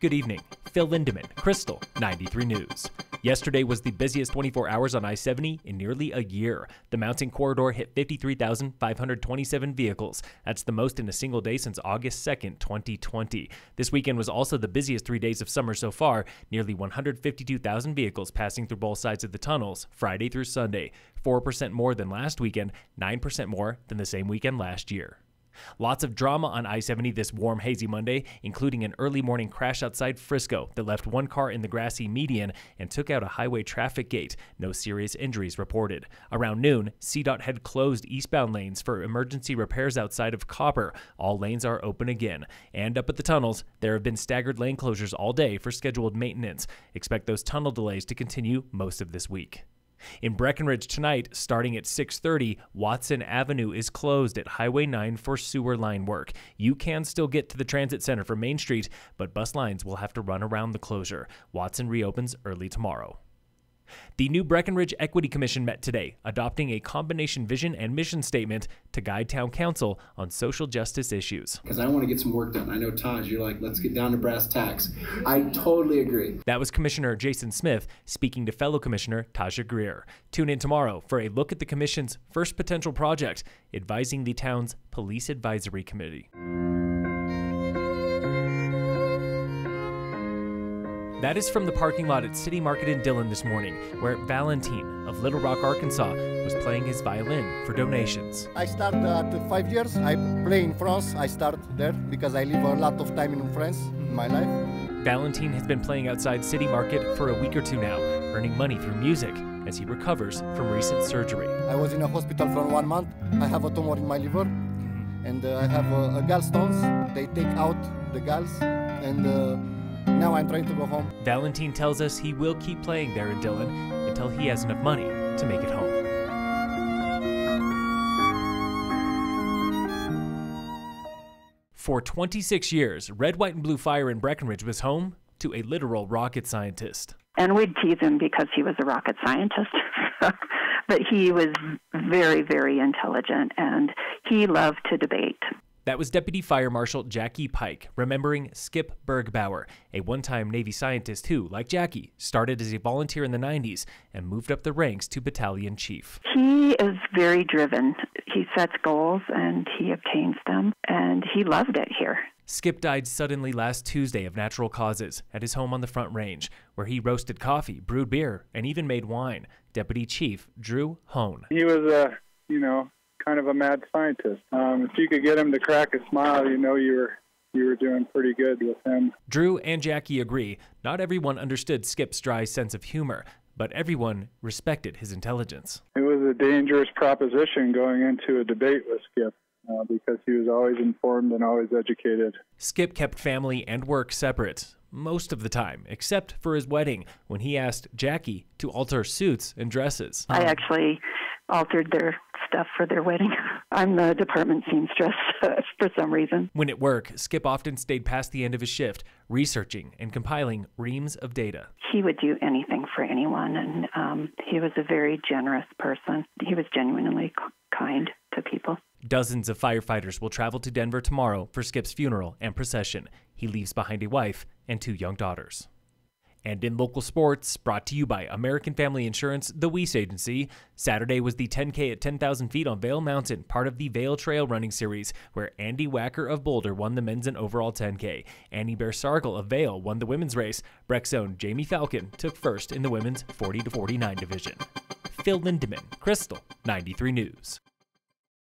Good evening. Phil Lindemann, Krystal, 93 News. Yesterday was the busiest 24 hours on I-70 in nearly a year. The mountain corridor hit 53,527 vehicles. That's the most in a single day since August 2nd, 2020. This weekend was also the busiest 3 days of summer so far. Nearly 152,000 vehicles passing through both sides of the tunnels, Friday through Sunday. 4% more than last weekend, 9% more than the same weekend last year. Lots of drama on I-70 this warm, hazy Monday, including an early morning crash outside Frisco that left one car in the grassy median and took out a highway traffic gate. No serious injuries reported. Around noon, CDOT had closed eastbound lanes for emergency repairs outside of Copper. All lanes are open again. And up at the tunnels, there have been staggered lane closures all day for scheduled maintenance. Expect those tunnel delays to continue most of this week. In Breckenridge tonight, starting at 6:30, Watson Avenue is closed at Highway 9 for sewer line work. You can still get to the transit center from Main Street, but bus lines will have to run around the closure. Watson reopens early tomorrow. The new Breck Equity Commission met today, adopting a combination vision and mission statement to guide town council on social justice issues. Because I want to get some work done. I know, Taj, you're like, let's get down to brass tacks. I totally agree. That was Commissioner Jason Smith speaking to fellow Commissioner Taja Greer. Tune in tomorrow for a look at the Commission's first potential project, advising the town's Police Advisory Committee. That is from the parking lot at City Market in Dillon this morning, where Valentin of Little Rock, Arkansas, was playing his violin for donations. I started at 5 years. I play in France. I started there because I live a lot of time in France in my life. Valentin has been playing outside City Market for a week or two now, earning money through music as he recovers from recent surgery. I was in a hospital for 1 month. I have a tumor in my liver, and I have gallstones. They take out the galls, and now I'm trying to go home. Valentin tells us he will keep playing there in Dillon until he has enough money to make it home. For 26 years, Red, White, and Blue Fire in Breckenridge was home to a literal rocket scientist. And we'd tease him because he was a rocket scientist. But he was very, very intelligent, and he loved to debate. That was Deputy Fire Marshal Jackie Pike, remembering Skip Bergbauer, a one-time Navy scientist who, like Jackie, started as a volunteer in the 90s and moved up the ranks to battalion chief. He is very driven. He sets goals and he obtains them, and he loved it here. Skip died suddenly last Tuesday of natural causes at his home on the Front Range, where he roasted coffee, brewed beer, and even made wine. Deputy Chief Drew Hone. He was kind of a mad scientist. If you could get him to crack a smile, you know you were doing pretty good with him. Drew and Jackie agree. Not everyone understood Skip's dry sense of humor, but everyone respected his intelligence. It was a dangerous proposition going into a debate with Skip because he was always informed and always educated. Skip kept family and work separate most of the time, except for his wedding, when he asked Jackie to alter suits and dresses. I actually altered their stuff for their wedding. I'm the department seamstress for some reason. When at work, Skip often stayed past the end of his shift, researching and compiling reams of data. He would do anything for anyone, and he was a very generous person. He was genuinely kind to people. Dozens of firefighters will travel to Denver tomorrow for Skip's funeral and procession. He leaves behind a wife and 2 young daughters. And in local sports, brought to you by American Family Insurance, the Weiss Agency, Saturday was the 10K at 10,000 feet on Vail Mountain, part of the Vail Trail Running Series, where Andy Wacker of Boulder won the men's and overall 10K. Annie Bear-Sargel of Vail won the women's race. Breck's own Jamie Falcon took first in the women's 40-49 division. Phil Lindemann, Krystal, 93 News.